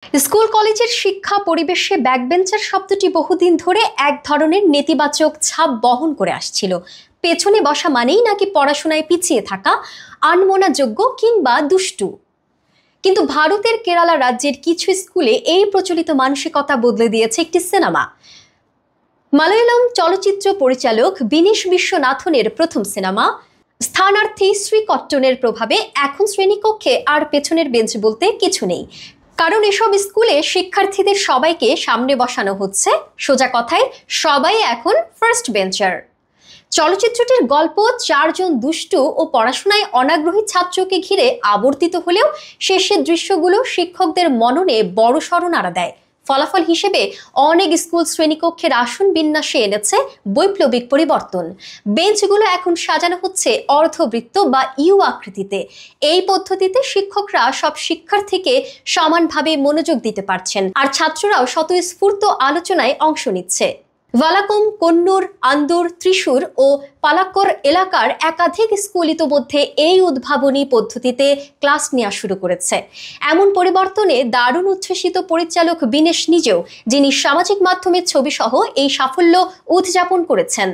School কলেজের শিক্ষা পরিবেশে ব্যাকবেঞ্চার শব্দটি বহুদিন ধরে এক ধরনের নেতিবাচক ছাপ বহন করে আসছিল। পেছনে বসা মানেই নাকি পড়াশোনায় পিছিয়ে থাকা, আনমনাযোগ্য কিংবা দুষ্টু। কিন্তু ভারতের কেরালা রাজ্যের কিছু স্কুলে এই প্রচলিত মানসিকতা বদলে দিয়েছে একটি সিনেমা। মালয়ালম চলচ্চিত্র পরিচালক বিনীশ বিশ্বনাথনের প্রথম সিনেমা স্থানার্থী শ্রীকট্টনের প্রভাবে এখন শ্রেণীকক্ষে আর পেছনের বেঞ্চ বলতে কিছু নেই। কারণ এসব স্কুলে শিক্ষার্থীদের সবাইকে সামনে বসানো হচ্ছে, সোজা কথায় সবাই এখন ফার্স্ট বেঞ্চার। চলচ্চিত্রটির গল্প চারজন দুষ্টু ও পড়াশোনায় অনাগ্রহী ছাত্রকে ঘিরে আবর্তিত হলেও শেষের দৃশ্যগুলো শিক্ষকদের মননে বড়সড় নাড়া দেয়। ফলাফল হিসেবে অনেক স্কুল শ্রেণীকক্ষের আসন বিন্যাসে এনেছে বৈপ্লবিক পরিবর্তন। বেঞ্চগুলো এখন সাজানো হচ্ছে অর্ধবৃত্ত বা ইউ আকৃতিতে। এই পদ্ধতিতে শিক্ষকরা সব শিক্ষার্থীকে সমানভাবে মনোযোগ দিতে পারছেন, আর ছাত্ররাও স্বতঃস্ফূর্ত আলোচনায় অংশ নিচ্ছে। ভালাকম, কন্নুর, আন্দুর, ত্রিশূর ও পালাক্কর এলাকার একাধিক স্কুল ইতোমধ্যে এই উদ্ভাবনী পদ্ধতিতে ক্লাস নেওয়া শুরু করেছে। এমন পরিবর্তনে দারুণ উচ্ছ্বসিত পরিচালক বিনেশ নিজেও, যিনি সামাজিক মাধ্যমের ছবি সহ এই সাফল্য উদযাপন করেছেন।